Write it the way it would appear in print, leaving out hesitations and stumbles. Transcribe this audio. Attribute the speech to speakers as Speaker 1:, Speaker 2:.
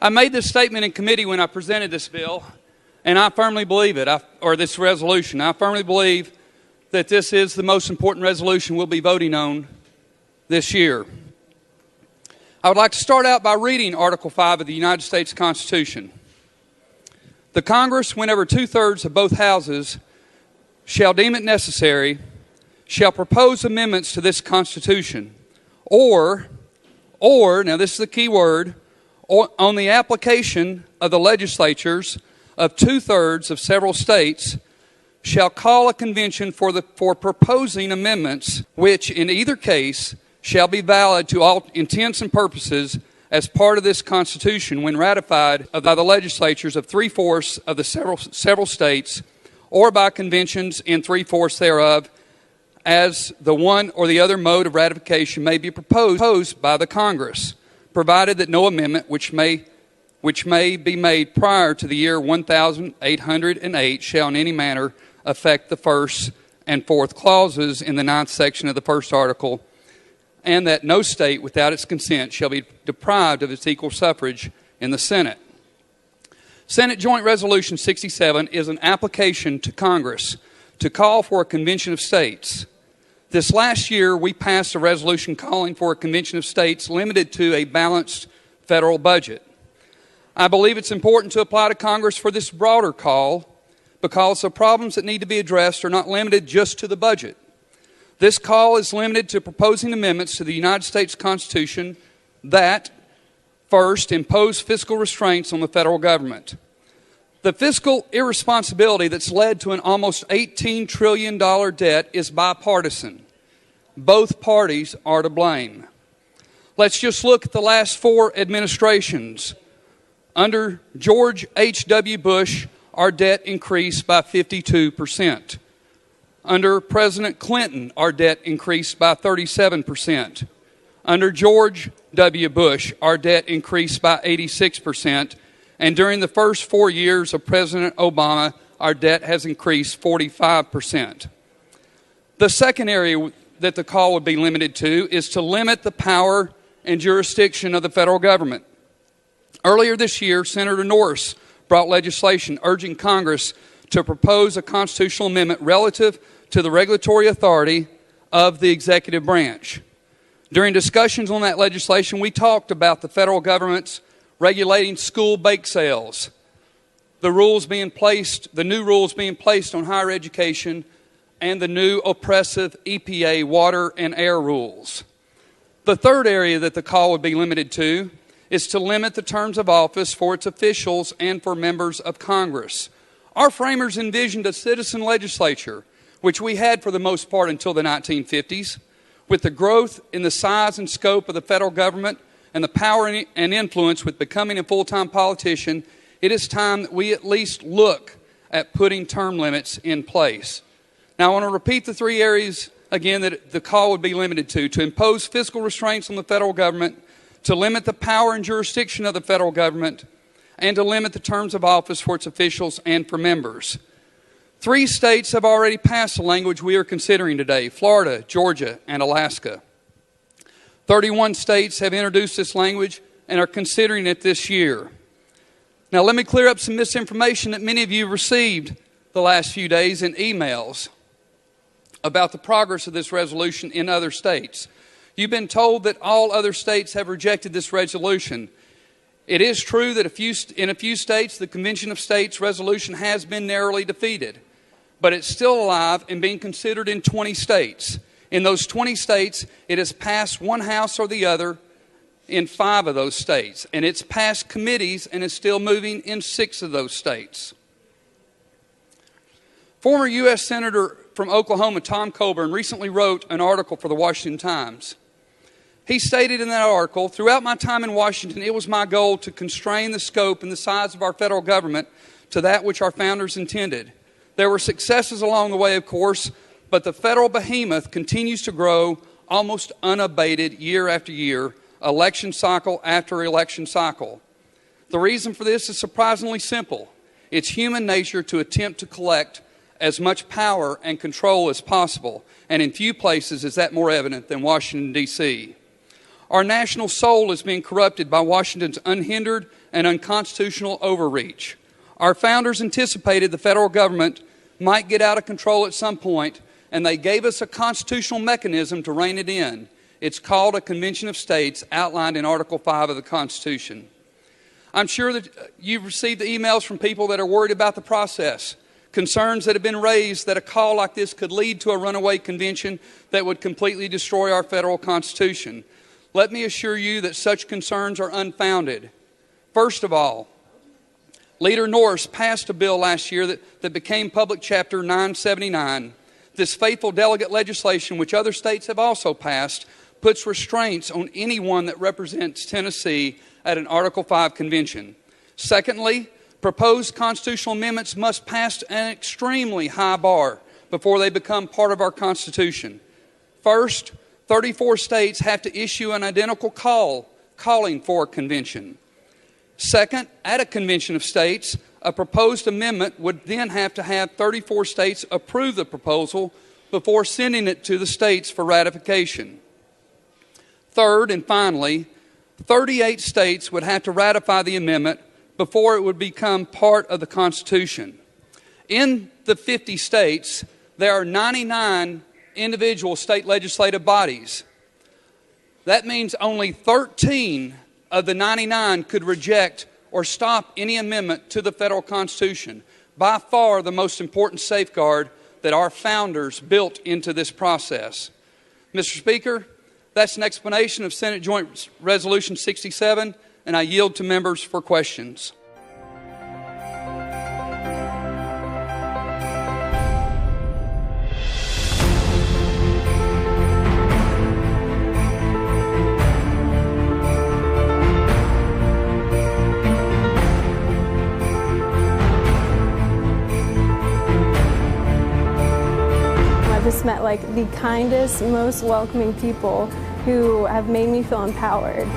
Speaker 1: I made this statement in committee when I presented this bill, and I firmly believe it, or this resolution. I firmly believe that this is the most important resolution we'll be voting on this year. I would like to start out by reading Article 5 of the United States Constitution. The Congress, whenever two-thirds of both houses shall deem it necessary, shall propose amendments to this Constitution, or, now this is the key word, on the application of the legislatures of two-thirds of several states, shall call a convention for proposing amendments, which in either case shall be valid to all intents and purposes as part of this Constitution when ratified by the legislatures of three-fourths of the several states, or by conventions in three-fourths thereof, as the one or the other mode of ratification may be proposed by the Congress, provided that no amendment which may be made prior to the year 1808 shall in any manner affect the first and fourth clauses in the ninth section of the first article, and that no state without its consent shall be deprived of its equal suffrage in the Senate. Senate Joint Resolution 67 is an application to Congress to call for a convention of states. This last year, we passed a resolution calling for a convention of states limited to a balanced federal budget. I believe it's important to apply to Congress for this broader call because the problems that need to be addressed are not limited just to the budget. This call is limited to proposing amendments to the United States Constitution that, first, impose fiscal restraints on the federal government. The fiscal irresponsibility that's led to an almost $18 trillion debt is bipartisan. Both parties are to blame. Let's just look at the last four administrations. Under George H.W. Bush, our debt increased by 52%. Under President Clinton, our debt increased by 37%. Under George W. Bush, our debt increased by 86%. And during the first 4 years of President Obama, our debt has increased 45%. The second area that the call would be limited to is to limit the power and jurisdiction of the federal government. Earlier this year, Senator Norris brought legislation urging Congress to propose a constitutional amendment relative to the regulatory authority of the executive branch. During discussions on that legislation, we talked about the federal government's regulating school bake sales, the new rules being placed on higher education, and the new oppressive EPA water and air rules. The third area that the call would be limited to is to limit the terms of office for its officials and for members of Congress. Our framers envisioned a citizen legislature, which we had for the most part until the 1950s. With the growth in the size and scope of the federal government and the power and influence with becoming a full-time politician, it is time that we at least look at putting term limits in place. Now, I want to repeat the three areas again that the call would be limited to impose fiscal restraints on the federal government, to limit the power and jurisdiction of the federal government, and to limit the terms of office for its officials and for members. 3 states have already passed the language we are considering today: Florida, Georgia, and Alaska. 31 states have introduced this language and are considering it this year. Now, let me clear up some misinformation that many of you received the last few days in emails about the progress of this resolution in other states. You've been told that all other states have rejected this resolution. It is true that in a few states, the Convention of States resolution has been narrowly defeated, but it's still alive and being considered in 20 states. In those 20 states, it has passed one house or the other in 5 of those states, and it's passed committees and is still moving in 6 of those states. Former U.S. Senator from Oklahoma, Tom Coburn, recently wrote an article for the Washington Times. He stated in that article, "Throughout my time in Washington, it was my goal to constrain the scope and the size of our federal government to that which our founders intended. There were successes along the way, of course, but the federal behemoth continues to grow almost unabated year after year, election cycle after election cycle. The reason for this is surprisingly simple. It's human nature to attempt to collect as much power and control as possible, and in few places is that more evident than Washington, D.C. Our national soul is being corrupted by Washington's unhindered and unconstitutional overreach. Our founders anticipated the federal government might get out of control at some point, and they gave us a constitutional mechanism to rein it in. It's called a Convention of States, outlined in Article 5 of the Constitution. I'm sure that you've received the emails from people that are worried about the process, concerns that have been raised that a call like this could lead to a runaway convention that would completely destroy our federal Constitution. Let me assure you that such concerns are unfounded. First of all, Leader Norris passed a bill last year that became Public Chapter 979. This faithful delegate legislation, which other states have also passed, puts restraints on anyone that represents Tennessee at an Article 5 convention. Secondly, proposed constitutional amendments must pass an extremely high bar before they become part of our Constitution. First, 34 states have to issue an identical calling for a convention. Second, at a convention of states, a proposed amendment would then have to have 34 states approve the proposal before sending it to the states for ratification. Third, and finally, 38 states would have to ratify the amendment before it would become part of the Constitution. In the 50 states, there are 99 individual state legislative bodies. That means only 13 of the 99 could reject or stop any amendment to the federal Constitution. By far the most important safeguard that our founders built into this process. Mr. Speaker, that's an explanation of Senate Joint Resolution 67, and I yield to members for questions.
Speaker 2: I've just met like the kindest, most welcoming people who have made me feel empowered.